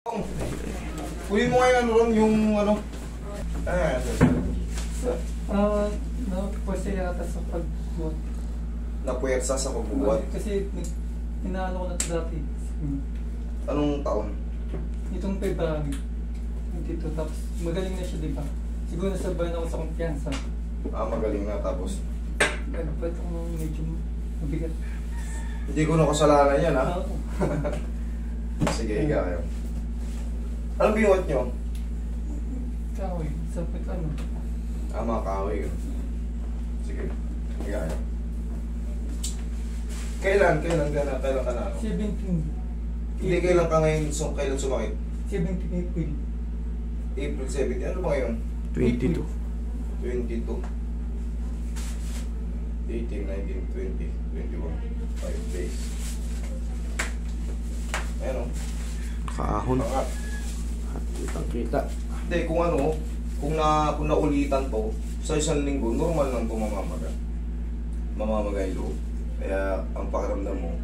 Kunin mo ngayon ano ron, yung ano. Napwesa yata sa pagbuhat. Napuwersa sa pagbubuhat. Kasi inaano ko na ito dati. Anong taon? Itong February. Dito, tapos magaling na siya, di ba? Siguro nasabayan ako sa kumpiyansa. Magaling na tapos. Nagpwet ako ng medyo mabigat. Hindi ko na kasalanan yan, ha? Oo. Sige, higa kayo. Anong binuhat nyo? Kahoy, sapit ano. Mga kahoy. Sige, higa kayo. Kailan ka na? 17. Hindi, kailan ka ngayon, kailan sumakit? 17 April. April 17, ano ba ngayon? 22. 22. 18, 19, 20, 21. 5 days. Ayan o. Kahon. Pangat. Kitang-kita. Hindi, kung naulitan to, sa isang linggo, normal lang ito mamamaga. Mamamaga yung loob. Kaya, ang pakiramdam mo,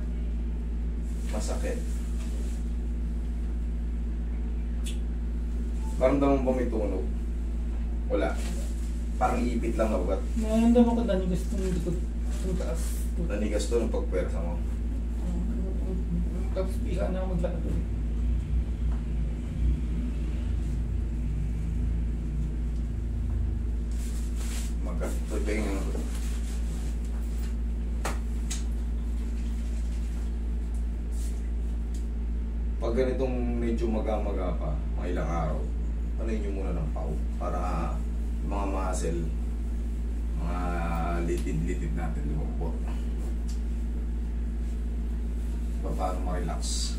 masakit. Paramdam mo ba may tunog? Wala. Parang ipit lang na ugat. Nararamdaman ko dahil gusto ng likod. Itong taas. Nanigas to ng pagpwersa mo. Tapos pila na maglakad ulit. Magkatiping pag ganitong medyo maga-maga pa, mga ilang araw, panayin nyo muna ng pau para mga muscle, mga litid-litid natin lumukot. Paano ma-relax.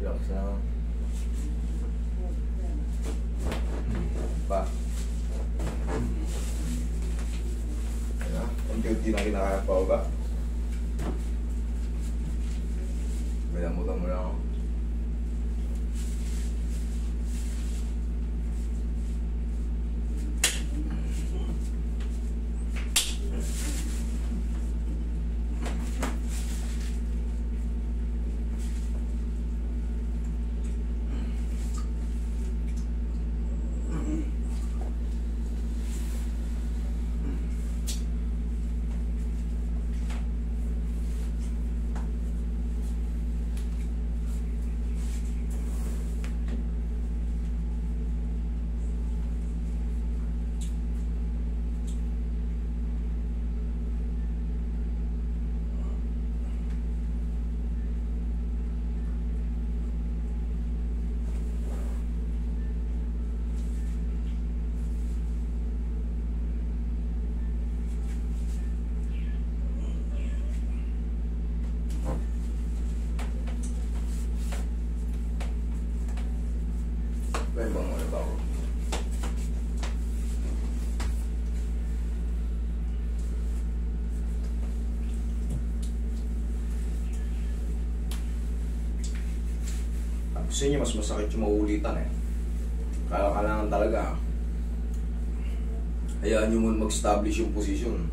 Relax lang. Pa. Ayan. Unti-unti na kinakaya pa ba? Bilamutan mo lang. Bembang mo ito ako. Sa inyo mas masakit yung mauulitan eh. Kaya kailangan talaga hayaan nyo muna mag-establish yung posisyon.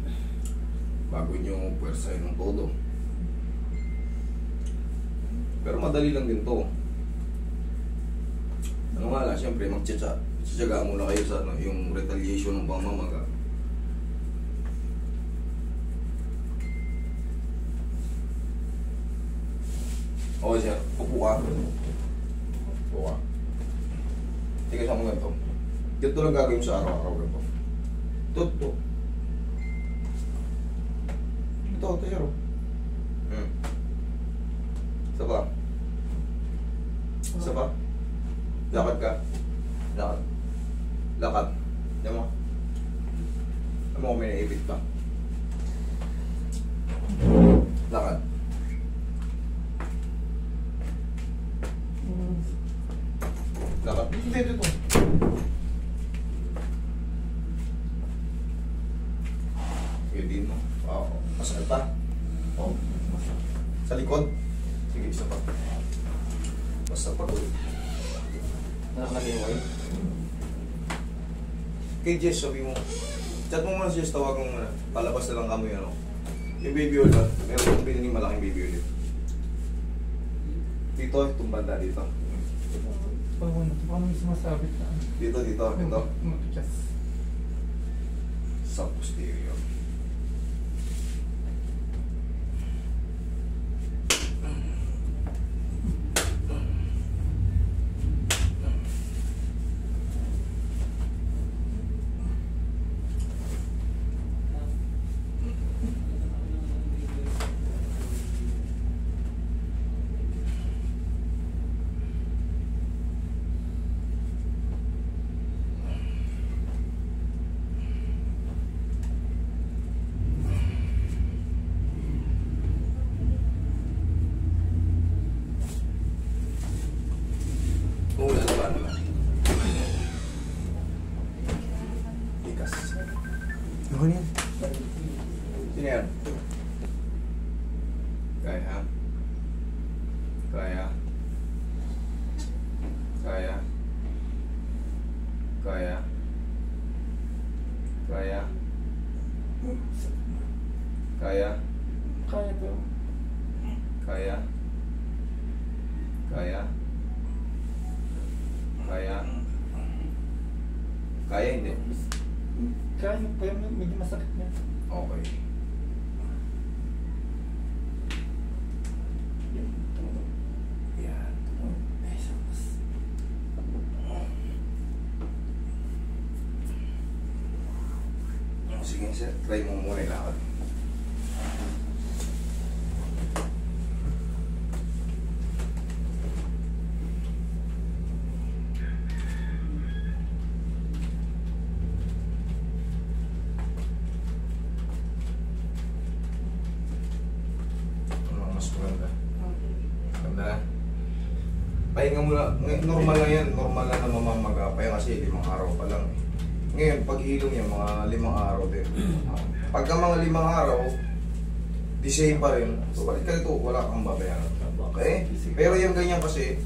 bago nyo puwersahin ng todo. Pero madali lang din to. Ano nga lang, siyempre magtsatsaga muna kayo sa ano, yung retaliation ng pamamaga. Okay sir, upo ka. Upo ka. Tingnan sa mga ganito. Ganito lang gagawin sa araw-araw ganito. Ito. Ito, sir. Isa pa. Isa pa. Lakad ka. Lakad. Lakad. Yan mo. Yan mo kung may naipit pa. Lakad. Lakad. Dito. Pwede mo. Wow. Masakit pa. Oh. Sa likod. Sige, isa pa. Basta pa. Nakalagay mo kayo. Kay Jess, sabi mo. Chat mo muna si Jess, tawag mo muna. Palabas na lang kami, ano. Yung baby oil, meron kong piniling malaking baby oil. Dito, itong banda dito. Paano yung sumasabit na? Dito. Matikas. Sa posterior. Ano yan? Sino yan? Kaya? Kaya? Kaya? Kaya? Kaya? Kaya? Kaya to. Kaya? Kaya? Kaya? Kaya hindi? Kaya pero medyo masakit na. Okay. Yan. Sige sir, try mo muna yung lakad. Mas maganda. Maganda na. Pahinga muna. Normal lang yan. Normal lang na mamamaga pa yan kasi 5 araw pa lang. Ngayon, pag hilong yan, mga 5 araw din. Pagka mga 5 araw, the same pa rin. So, balik ka ito, wala kang babayaran. Okay? Pero yung ganyan kasi,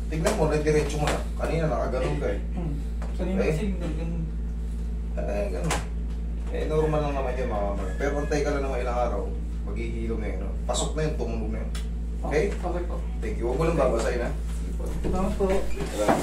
tignan mo, nag-diretso mo na. Kanina nakaganon ka eh. Kanina kasi ganun. Ganun. Normal lang naman yan, mamamaga. Pero antay ka lang naman ilang araw, maghihilom na yun. Pasok na yun, tumunog na yun. Okay? Okay po. Thank you. Huwag mo lang babasahin ha. Salamat po. Salamat.